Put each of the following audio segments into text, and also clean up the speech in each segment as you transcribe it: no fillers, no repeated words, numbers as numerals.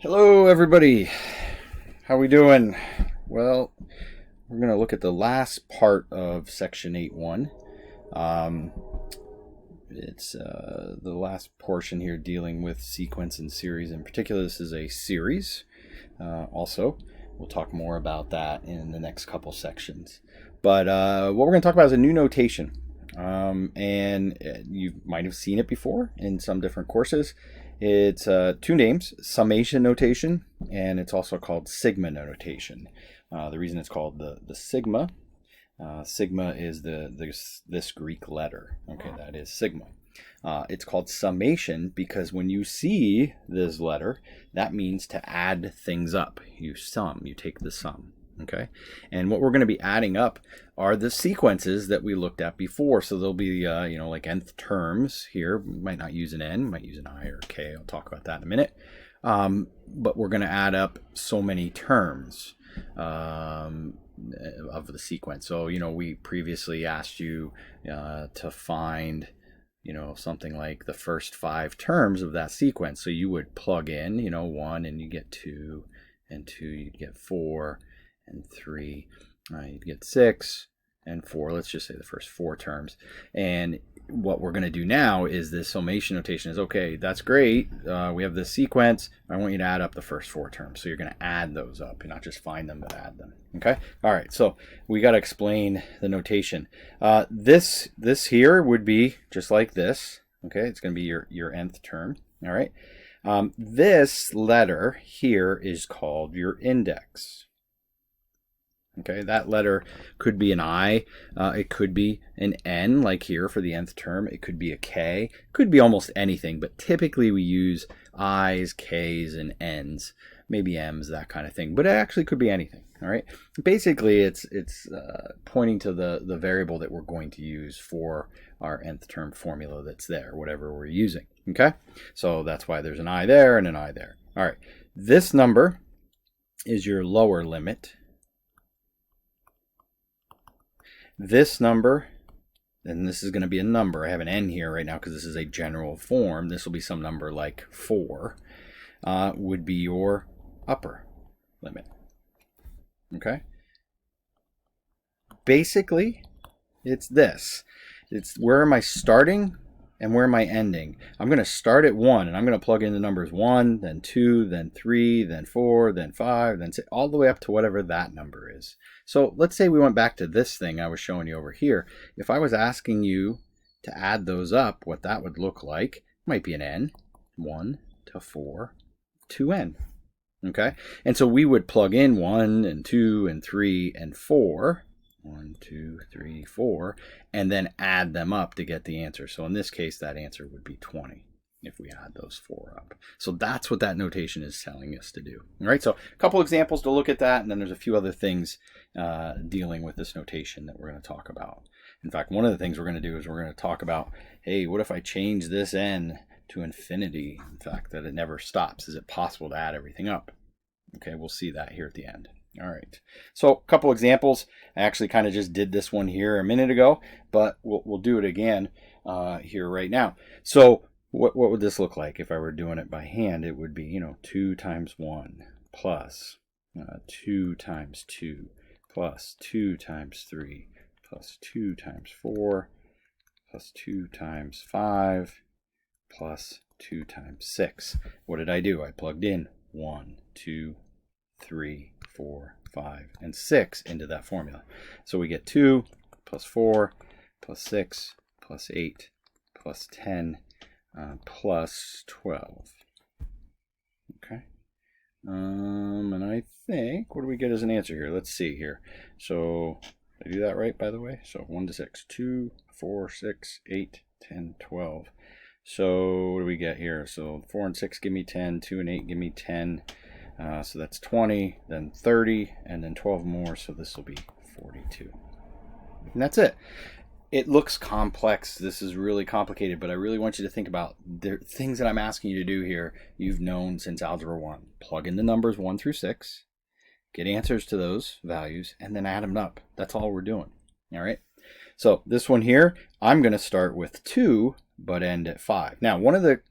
Hello, everybody. How we doing? Well, we're going to look at the last part of Section 8.1. It's the last portion here dealing with sequence and series. In particular, this is a series. Also, we'll talk more about that in the next couple sections. But what we're going to talk about is a new notation. And you might have seen it before in some different courses. It's two names, Summation Notation, and it's also called Sigma Notation. The reason it's called the Sigma, Sigma is this Greek letter. Okay, that is Sigma. It's called summation because when you see this letter, that means to add things up. You sum, you take the sum. Okay, and what we're going to be adding up are the sequences that we looked at before. So there'll be, like nth terms here. We might not use an n, might use an I or a k. I'll talk about that in a minute. But we're going to add up so many terms of the sequence. So, we previously asked you to find, something like the first 5 terms of that sequence. So you would plug in, 1 and you get 2, and 2 you'd get 4. And 3, you'd get 6, and 4, let's just say the first 4 terms. And what we're going to do now is this summation notation is, okay, that's great. We have this sequence. I want you to add up the first 4 terms. So you're going to add those up. You're not just find them, but add them. Okay? All right, so we got to explain the notation. This here would be just like this. Okay, it's going to be your nth term. All right? This letter here is called your index. Okay, that letter could be an I, it could be an N, like here for the nth term, it could be a K, it could be almost anything, but typically we use I's, K's, and N's, maybe M's, that kind of thing, but it actually could be anything, all right? Basically, it's pointing to the variable that we're going to use for our nth term formula that's there, whatever we're using, okay? So that's why there's an I there and an I there. All right, this number is your lower limit. This number, and this is going to be a number. I have an n here right now because this is a general form. This will be some number like 4, would be your upper limit. Okay? Basically, it's this. It's where am I starting and where am I ending? I'm going to start at 1, and I'm going to plug in the numbers 1, then 2, then 3, then 4, then 5, then 6, all the way up to whatever that number is. So let's say we went back to this thing I was showing you over here. If I was asking you to add those up, what that would look like might be an n, 1 to 4, 2n. Okay? And so we would plug in 1 and 2 and 3 and 4. 1, 2, 3, 4, and then add them up to get the answer. So in this case, that answer would be 20 if we add those 4 up. So that's what that notation is telling us to do. All right, so a couple examples to look at that, and then there's a few other things dealing with this notation that we're going to talk about. In fact, one of the things we're going to do is we're going to talk about, hey, what if I change this n to infinity? In fact, that it never stops. Is it possible to add everything up? Okay, we'll see that here at the end. All right, so a couple examples. I actually kind of just did this one here a minute ago, but we'll do it again here right now. So what would this look like if I were doing it by hand? It would be, 2 times 1 plus 2 times 2 plus 2 times 3 plus 2 times 4 plus 2 times 5 plus 2 times 6. What did I do? I plugged in 1, 2, 3, 4, 5, and 6 into that formula. So we get 2 plus 4 plus 6 plus 8 plus 10 plus 12. Okay. And I think, what do we get as an answer here? Let's see here. So, did I do that right, by the way? So 1 to 6, 2, 4, 6, 8, 10, 12. So what do we get here? So 4 and 6 give me 10, 2 and 8 give me 10. So that's 20, then 30, and then 12 more, so this will be 42. And that's it. It looks complex. This is really complicated, but I really want you to think about the things that I'm asking you to do here. You've known since Algebra 1. Plug in the numbers 1 through 6, get answers to those values, and then add them up. That's all we're doing. All right? So this one here, I'm going to start with 2, but end at 5. Now, one of the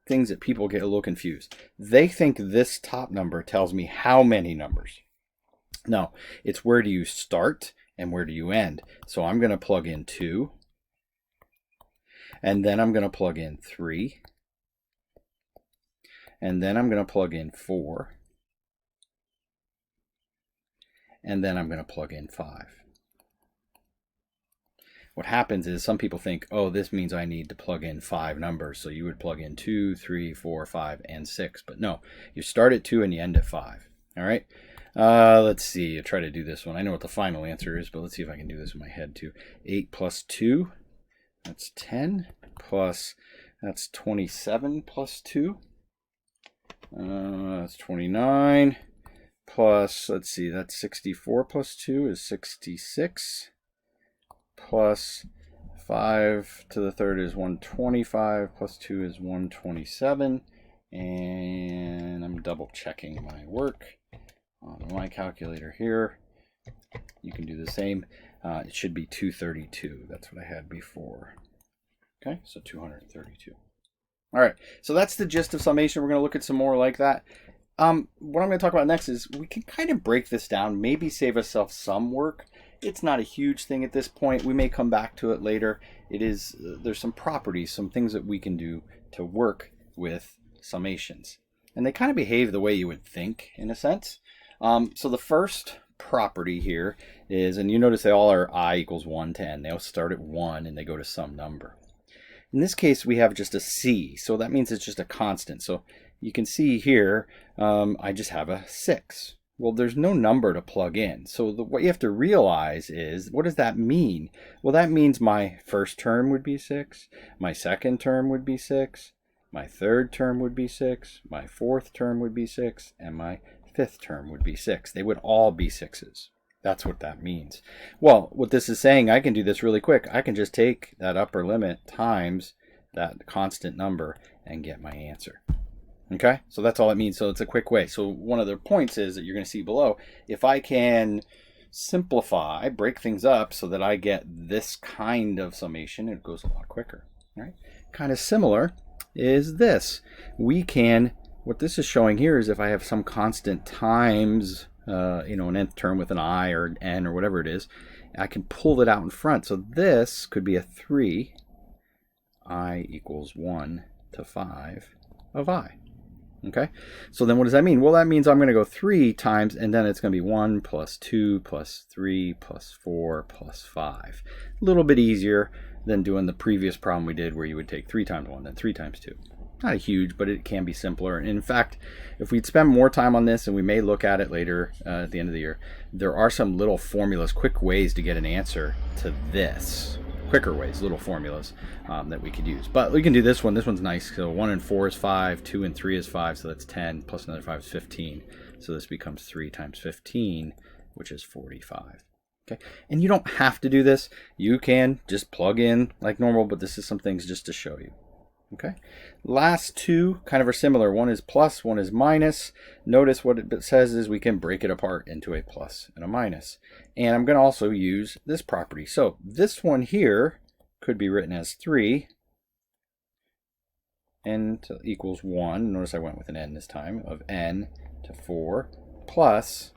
things that people get a little confused. They think this top number tells me how many numbers. No, it's where do you start and where do you end. So I'm going to plug in 2, and then I'm going to plug in 3, and then I'm going to plug in 4, and then I'm going to plug in 5. What happens is some people think, oh, this means I need to plug in 5 numbers. So you would plug in 2, 3, 4, 5, and 6. But no, you start at 2 and you end at 5. All right. Let's see. I'll try to do this one. I know what the final answer is, but let's see if I can do this in my head too. 8 plus 2, that's 10. Plus, that's 27 plus 2. That's 29. Plus, let's see, that's 64 plus 2 is 66. Plus 5 to the third is 125, plus 2 is 127, and I'm double checking my work on my calculator here. You can do the same. It should be 232. That's what I had before. Okay, so 232. All right, so that's the gist of summation. We're going to look at some more like that. What I'm going to talk about next is we can kind of break this down, maybe save ourselves some work. It's not a huge thing at this point. We may come back to it later. There's some properties, some things that we can do to work with summations. And they kind of behave the way you would think, in a sense. So the first property here is, and you notice they all are I equals 1 to n. They all start at 1 and they go to some number. In this case, we have just a c. So that means it's just a constant. So you can see here, I just have a 6. Well, there's no number to plug in. So what you have to realize is, what does that mean? Well, that means my first term would be 6, my second term would be 6, my third term would be 6, my fourth term would be 6, and my fifth term would be 6. They would all be 6s. That's what that means. Well, what this is saying, I can do this really quick. I can just take that upper limit times that constant number and get my answer. Okay, so that's all it means. So it's a quick way. So one of the points is that you're going to see below, if I can simplify, break things up so that I get this kind of summation, it goes a lot quicker. Right? Kind of similar is this. We can, what this is showing here is if I have some constant times, an nth term with an I or n or whatever it is, I can pull it out in front. So this could be a 3, I equals 1 to 5 of I. Okay, so then what does that mean? Well, that means I'm going to go 3 times, and then it's going to be 1 plus 2 plus 3 plus 4 plus 5. A little bit easier than doing the previous problem we did where you would take 3 times 1, then 3 times 2. Not huge, but it can be simpler. And in fact, if we'd spend more time on this, and we may look at it later at the end of the year, there are some little formulas, quick ways to get an answer to this. Quicker ways, little formulas that we could use. But we can do this one. This one's nice. So 1 and 4 is 5, 2 and 3 is 5, so that's 10, plus another 5 is 15. So this becomes 3 times 15, which is 45. Okay, and you don't have to do this. You can just plug in like normal, but this is some things just to show you. Okay, last two kind of are similar. One is plus, one is minus. Notice what it says is we can break it apart into a plus and a minus. And I'm going to also use this property. So this one here could be written as 3 n equals 1. Notice I went with an n this time, of n to 4 plus,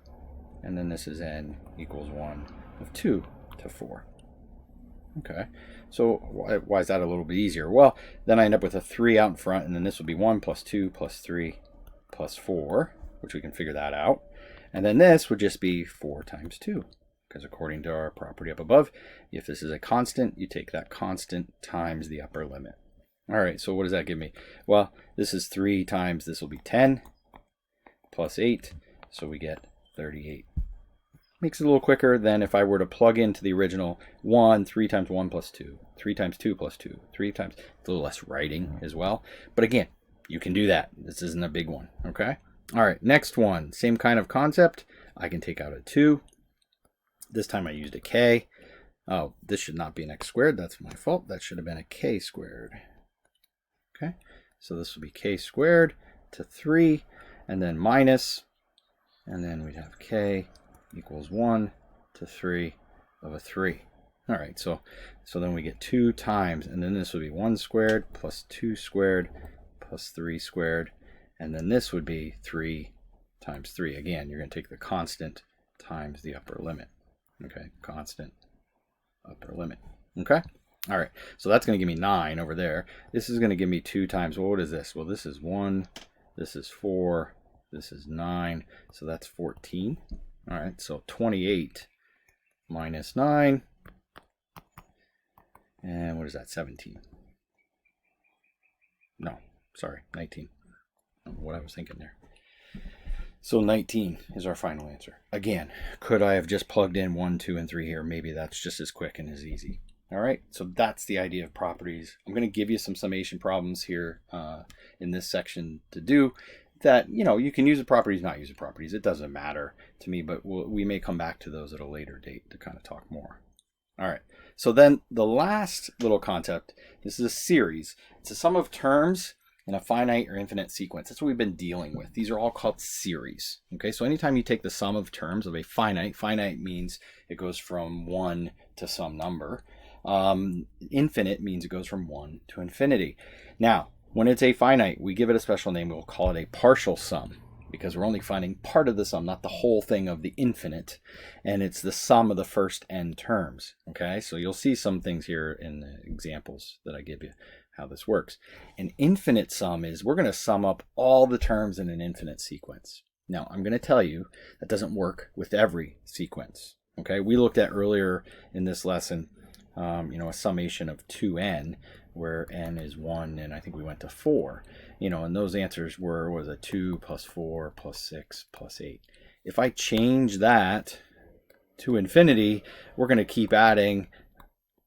and then this is n equals 1 of 2 to 4. Okay, so why is that a little bit easier? Well, then I end up with a 3 out in front, and then this would be 1 plus 2 plus 3 plus 4, which we can figure that out. And then this would just be 4 times 2, because according to our property up above, if this is a constant, you take that constant times the upper limit. All right, so what does that give me? Well, this is 3 times, this will be 10, plus 8, so we get 38. Makes it a little quicker than if I were to plug into the original 1, 3 times 1 plus 2, 3 times 2 plus 2, 3 times, it's a little less writing as well. But again, you can do that. This isn't a big one, okay? All right, next one, same kind of concept. I can take out a 2. This time I used a k. Oh, this should not be an x squared. That's my fault. That should have been a k squared. Okay, so this will be k squared to 3, and then minus, and then we'd have k equals 1 to 3 of a 3. All right, so then we get 2 times, and then this will be 1 squared plus 2 squared plus 3 squared. And then this would be 3 times 3. Again, you're going to take the constant times the upper limit. Okay, constant upper limit. Okay, all right, so that's going to give me 9 over there. This is going to give me 2 times, well, what is this? Well, this is 1, this is 4, this is 9, so that's 14. All right, so 28 minus 9, and what is that, 17? No, sorry, 19. I don't know what I was thinking there. So 19 is our final answer. Again, could I have just plugged in 1, 2, and 3 here? Maybe that's just as quick and as easy. All right, so that's the idea of properties. I'm going to give you some summation problems here in this section to do that, you know, you can use the properties, not use the properties. It doesn't matter to me, but we may come back to those at a later date to kind of talk more. All right, so then the last little concept, this is a series. It's a sum of terms in a finite or infinite sequence. That's what we've been dealing with. These are all called series. Okay, so anytime you take the sum of terms of a finite means it goes from 1 to some number. Infinite means it goes from 1 to infinity. Now, when it's a finite, we give it a special name. We'll call it a partial sum because we're only finding part of the sum, not the whole thing of the infinite. And it's the sum of the first n terms. Okay, so you'll see some things here in the examples that I give you how this works. An infinite sum is we're going to sum up all the terms in an infinite sequence. Now, I'm going to tell you that doesn't work with every sequence. Okay, we looked at earlier in this lesson, you know, a summation of 2n, where n is 1, and I think we went to 4. You know, and those answers were, was a 2 plus 4 plus 6 plus 8. If I change that to infinity, we're going to keep adding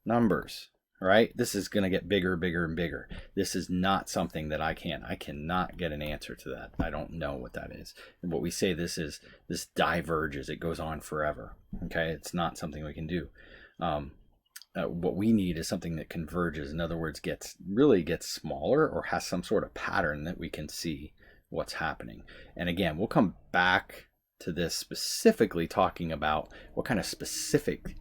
numbers. Right? This is going to get bigger, bigger, and bigger. This is not something that I cannot get an answer to that. I don't know what that is. And what we say this diverges. It goes on forever. Okay? It's not something we can do. What we need is something that converges. In other words, really gets smaller or has some sort of pattern that we can see what's happening. And again, we'll come back to this specifically talking about what kind of specific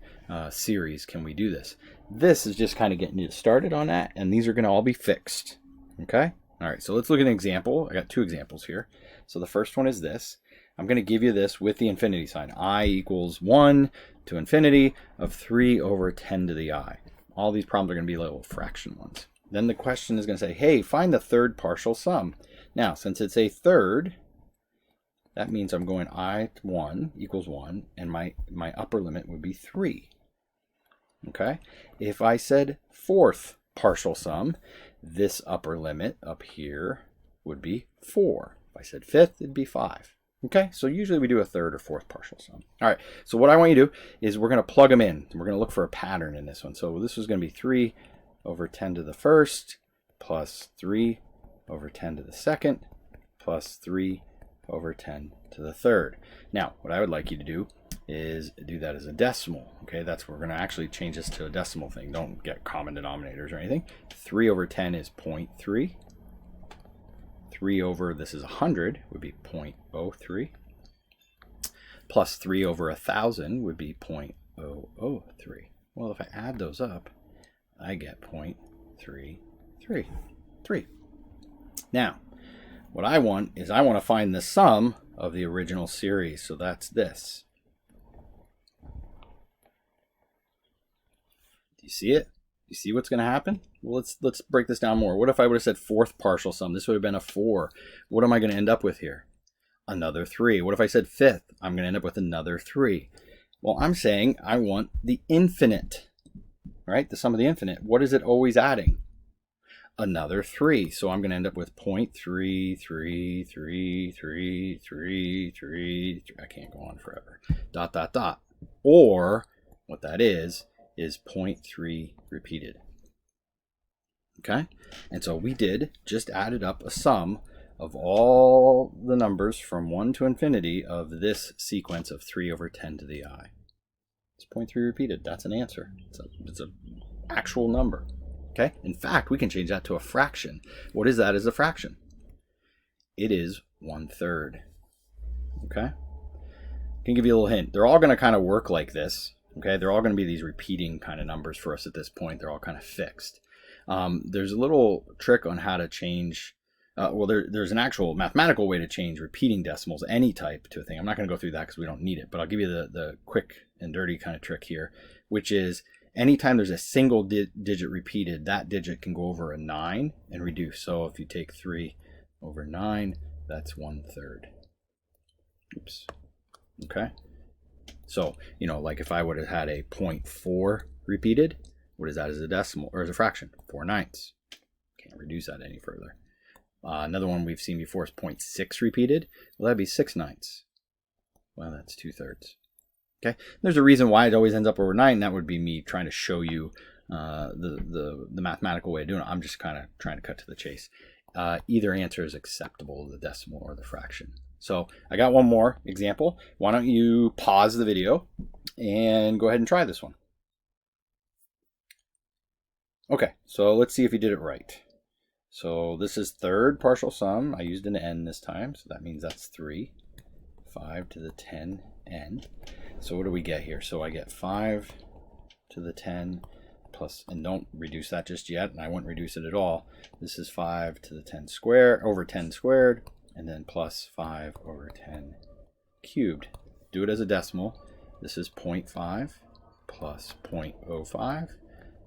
series can we do this. This is just kind of getting you started on that, and these are going to all be fixed. Okay? All right, so let's look at an example. I got 2 examples here. So the first one is this. I'm going to give you this with the infinity sign. I equals 1 to infinity of 3 over 10 to the I. All these problems are going to be little fraction ones. Then the question is going to say, hey, find the third partial sum. Now, since it's a third, that means I'm going I1 equals 1, and my upper limit would be 3. Okay? If I said fourth partial sum, this upper limit up here would be 4. If I said fifth, it'd be 5. Okay? So usually we do a third or fourth partial sum. All right. So what I want you to do is we're going to plug them in. We're going to look for a pattern in this one. So this is going to be 3 over 10 to the first plus 3 over 10 to the second plus 3 over 10 to the third. Now, what I would like you to do is do that as a decimal. Okay, that's we're going to actually change this to a decimal thing. Don't get common denominators or anything. 3 over 10 is 0.3. 3 over, this is 100, would be 0.03. Plus 3 over 1,000 would be 0.003. Well, if I add those up, I get 0.333. Now, what I want is I want to find the sum of the original series. So that's this. Do you see it? You see what's going to happen? Well, let's break this down more. What if I would have said fourth partial sum? This would have been a 4. What am I going to end up with here? Another 3. What if I said fifth? I'm going to end up with another 3. Well, I'm saying I want the infinite, right? The sum of the infinite. What is it always adding? Another 3. So I'm going to end up with 0.3333333. I can't go on forever. ... Or what that is 0.3 repeated. Okay? And so we just added up a sum of all the numbers from 1 to infinity of this sequence of 3 over 10 to the I. It's 0.3 repeated. That's an answer. It's an actual number. Okay? In fact, we can change that to a fraction. What is that as a fraction? It is 1/3. Okay? I can give you a little hint. They're all going to kind of work like this. Okay? They're all going to be these repeating kind of numbers for us at this point. They're all kind of fixed. There's a little trick on how to change well, there's an actual mathematical way to change repeating decimals, any type, to a thing. I'm not going to go through that because we don't need it, but I'll give you the quick and dirty kind of trick here, which is anytime there's a single digit repeated, that digit can go over a 9 and reduce. So if you take 3 over 9, that's 1/3. Oops. Okay. So, you know, like if I would have had a 0.4 repeated, what is that as a decimal or as a fraction? 4/9. Can't reduce that any further. Another one we've seen before is 0.6 repeated. Well, that'd be 6/9. Well, that's 2/3. Okay. There's a reason why it always ends up over 9. And that would be me trying to show you the mathematical way of doing it. I'm just kind of trying to cut to the chase. Either answer is acceptable, the decimal or the fraction. So I got one more example. Why don't you pause the video and go ahead and try this one. Okay, so let's see if you did it right. So this is third partial sum. I used an n this time, so that means that's 3. 5 to the 10 n. So what do we get here? So I get 5 to the 10 plus, and don't reduce that just yet, and I wouldn't reduce it at all. This is 5 to the 10 squared over 10 squared, and then plus 5 over 10 cubed. Do it as a decimal. This is 0.5 plus 0.05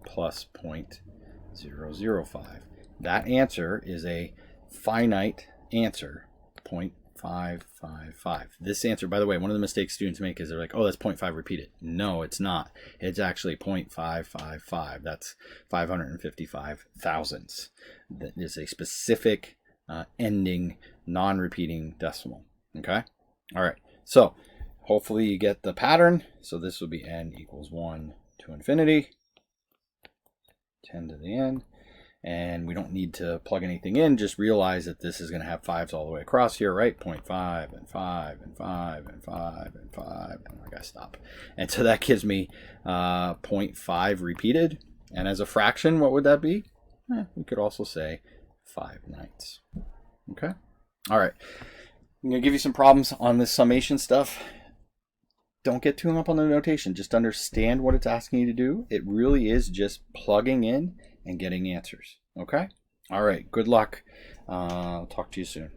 plus 0.005. That answer is a finite answer, 0.555. This answer, by the way, one of the mistakes students make is they're like, oh, that's 0.5 repeated. No, it's not. It's actually 0.555. That's 555 thousandths. That is a specific ending, non-repeating decimal. Okay? All right. So hopefully you get the pattern. So this will be n equals 1 to infinity, 10 to the n. And we don't need to plug anything in. Just realize that this is going to have 5s all the way across here, right? 0.5 and 5 and 5 and 5 and 5. And I got to stop. And so that gives me 0.5 repeated. And as a fraction, what would that be? We could also say 5/9. Okay? All right. I'm going to give you some problems on this summation stuff. Don't get too hung up on the notation. Just understand what it's asking you to do. It really is just plugging in and getting answers. Okay? All right. Good luck. I'll talk to you soon.